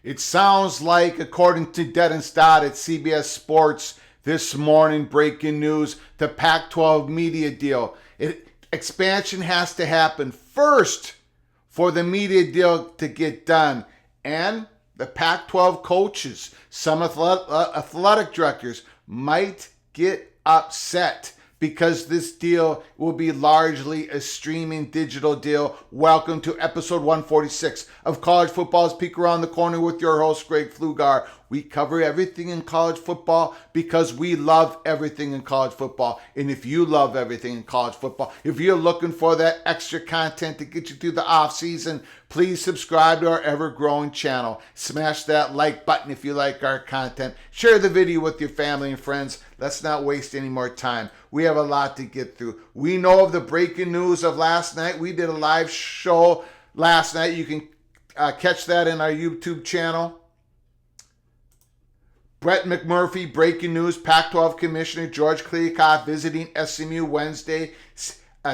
It sounds like, according to Dennis Dodd at CBS Sports this morning, breaking news, the Pac-12 media deal. Expansion has to happen first for the media deal to get done. And the Pac-12 coaches, some athletic directors might get upset because this deal will be largely a streaming digital deal. Welcome to episode 146 of College Football's Peek Around the Corner with your host, Greg Pflugar. We cover everything in college football because we love everything in college football. And if you love everything in college football, if you're looking for that extra content to get you through the off season, please subscribe to our ever-growing channel. Smash that like button if you like our content. Share the video with your family and friends. Let's not waste any more time. We have a lot to get through. We know of the breaking news of last night. We did a live show last night. You can catch that in our YouTube channel. Brett McMurphy, breaking news, Pac-12 Commissioner George Kliavkoff visiting SMU Wednesday.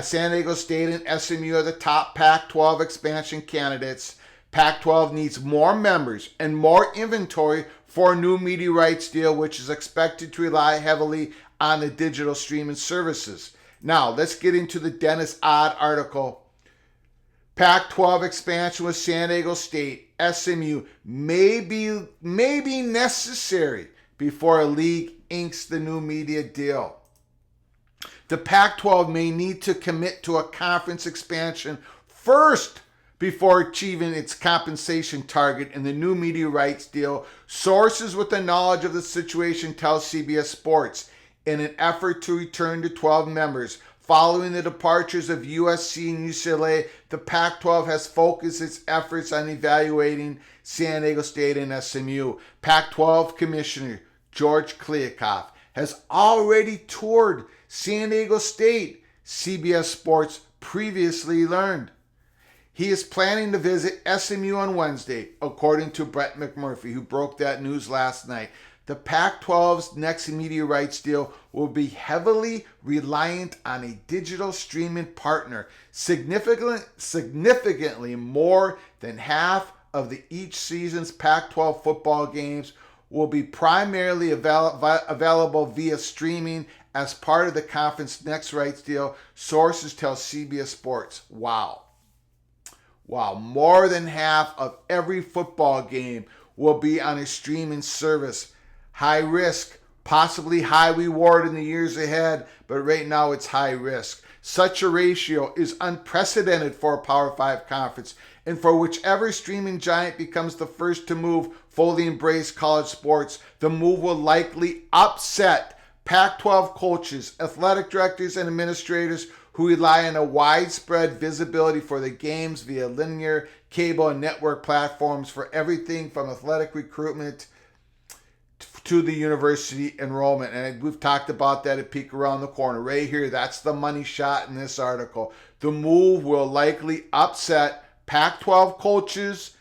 San Diego State and SMU are the top Pac-12 expansion candidates. Pac-12 needs more members and more inventory for a new media rights deal, which is expected to rely heavily on the digital streaming services. Now, let's get into the Dennis Dodd article. Pac-12 expansion with San Diego State, SMU may be necessary before a league inks the new media deal. The Pac-12 may need to commit to a conference expansion first before achieving its compensation target in the new media rights deal, sources with the knowledge of the situation tell CBS Sports. In an effort to return to 12 members, following the departures of USC and UCLA, the Pac-12 has focused its efforts on evaluating San Diego State and SMU. Pac-12 Commissioner George Kliavkoff has already toured San Diego State, CBS Sports previously learned. He is planning to visit SMU on Wednesday, according to Brett McMurphy, who broke that news last night. The Pac-12's next media rights deal will be heavily reliant on a digital streaming partner. Significantly more than half of each season's Pac-12 football games will be primarily available via streaming as part of the conference next rights deal, sources tell CBS Sports. Wow, more than half of every football game will be on a streaming service. High risk, possibly high reward in the years ahead, but right now it's high risk. Such a ratio is unprecedented for a Power 5 conference, and for whichever streaming giant becomes the first to move fully embrace college sports, the move will likely upset Pac-12 coaches, athletic directors, and administrators who rely on a widespread visibility for the games via linear, cable, and network platforms for everything from athletic recruitment to the university enrollment. And we've talked about that at Peek Around the Corner. Right here, that's the money shot in this article. The move will likely upset Pac-12 coaches,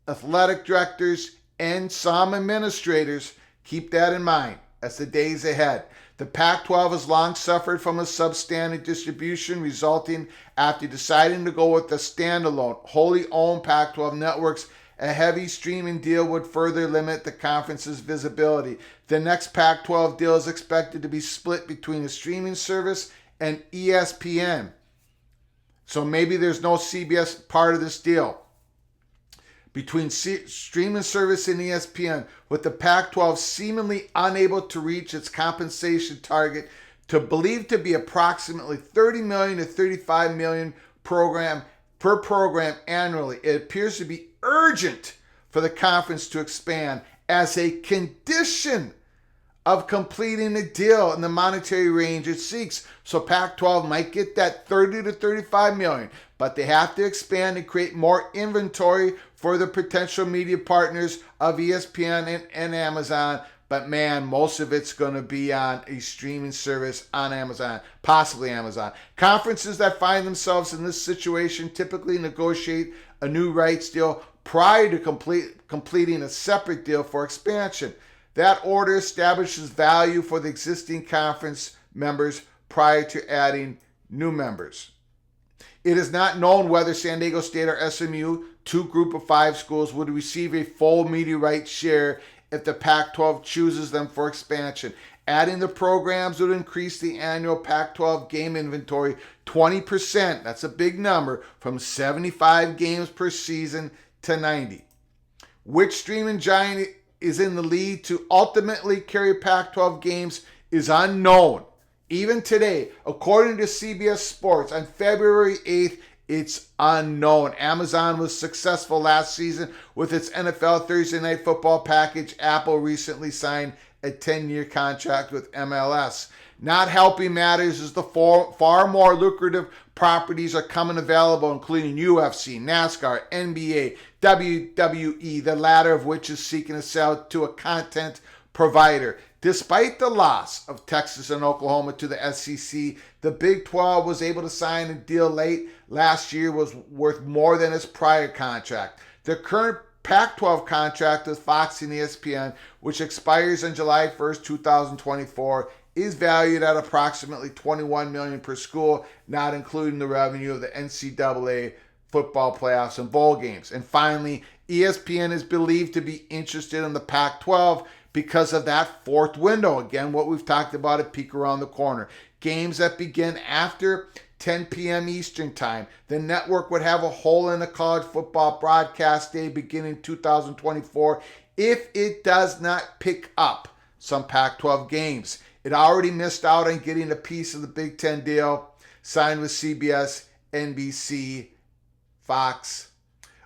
athletic directors, and some administrators. Keep that in mind as the days ahead. The Pac-12 has long suffered from a substandard distribution, resulting after deciding to go with the standalone, wholly owned Pac-12 networks. A heavy streaming deal would further limit the conference's visibility. The next Pac-12 deal is expected to be split between a streaming service and ESPN. So maybe there's no CBS part of this deal. Between streaming service and ESPN, with the Pac-12 seemingly unable to reach its compensation target believed to be approximately $30 million to $35 million per program annually. It appears to be urgent for the conference to expand as a condition of completing a deal in the monetary range it seeks. So Pac-12 might get that 30 to 35 million, but they have to expand and create more inventory for the potential media partners of ESPN and Amazon. But man, most of it's going to be on a streaming service on Amazon, possibly Amazon. Conferences that find themselves in this situation typically negotiate a new rights deal prior to completing a separate deal for expansion. That order establishes value for the existing conference members prior to adding new members. It is not known whether San Diego State or SMU two group of 5 schools would receive a full media rights share if the Pac-12 chooses them for expansion. Adding the programs would increase the annual Pac-12 game inventory 20%, that's a big number, from 75 games per season to 90. Which streaming giant is in the lead to ultimately carry Pac-12 games is unknown. Even today, according to CBS Sports, on February 8th, it's unknown. Amazon was successful last season with its NFL Thursday Night Football package. Apple recently signed a 10-year contract with MLS. Not helping matters is the far more lucrative properties are coming available, including UFC, NASCAR, NBA, WWE, the latter of which is seeking to sell to a content provider. Despite the loss of Texas and Oklahoma to the SEC, the Big 12 was able to sign a deal late last year was worth more than its prior contract. The current Pac-12 contract with Fox and ESPN, which expires on July 1st, 2024, is valued at approximately $21 million per school, not including the revenue of the NCAA football playoffs and bowl games. And finally, ESPN is believed to be interested in the Pac-12 because of that fourth window. Again, what we've talked about at Peek Around the Corner. Games that begin after 10 p.m. Eastern Time. The network would have a hole in the college football broadcast day beginning 2024 if it does not pick up some Pac-12 games. It already missed out on getting a piece of the Big Ten deal signed with CBS, NBC, Fox.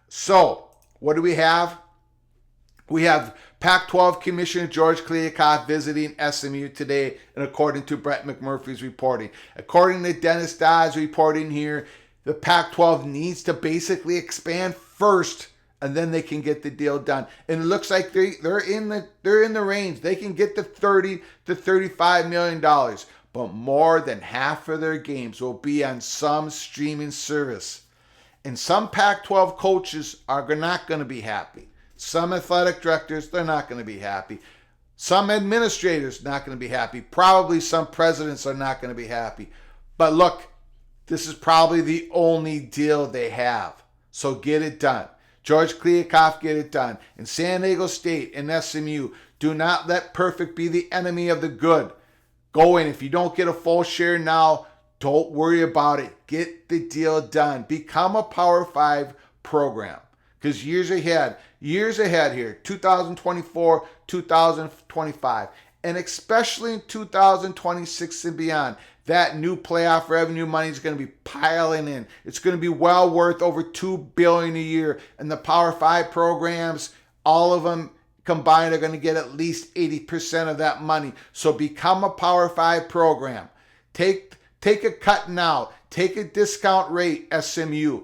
So, what do we have? We have Pac-12 Commissioner George Kliavkoff visiting SMU today, and according to Brett McMurphy's reporting. According to Dennis Dodd's reporting here, the Pac-12 needs to basically expand first, and then they can get the deal done. And it looks like they're in the range. They can get to $30 to $35 million, but more than half of their games will be on some streaming service. And some Pac-12 coaches are not going to be happy. Some athletic directors, they're not going to be happy. Some administrators not going to be happy. Probably some presidents are not going to be happy. But look, this is probably the only deal they have. So get it done. George Kliavkoff, get it done. And San Diego State and SMU, do not let perfect be the enemy of the good. Go in. If you don't get a full share now, don't worry about it. Get the deal done. Become a Power 5 program. Because years ahead here, 2024, 2025, and especially in 2026 and beyond, that new playoff revenue money is going to be piling in. It's going to be well worth over $2 billion a year. And the Power 5 programs, all of them combined, are going to get at least 80% of that money. So become a Power 5 program. Take a cut now. Take a discount rate, SMU.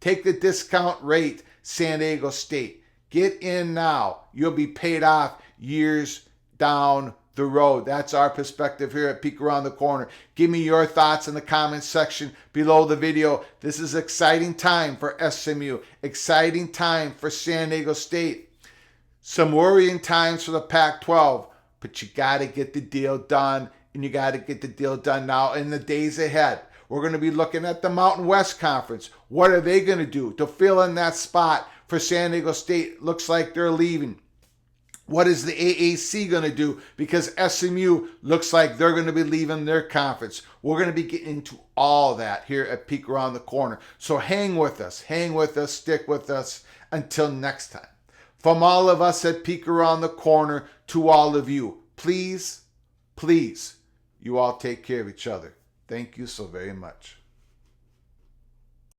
Take the discount rate, San Diego State. Get in now. You'll be paid off years down the road. That's our perspective here at Peek Around the Corner. Give me your thoughts in the comments section below the video. This is exciting time for SMU. Exciting time for San Diego State. Some worrying times for the Pac-12. But you got to get the deal done. And you got to get the deal done now in the days ahead. We're going to be looking at the Mountain West Conference. What are they going to do to fill in that spot for San Diego State? Looks like they're leaving. What is the AAC going to do? Because SMU looks like they're going to be leaving their conference. We're going to be getting into all that here at Peek Around the Corner. So hang with us, stick with us until next time. From all of us at Peek Around the Corner to all of you, please, you all take care of each other. Thank you so very much.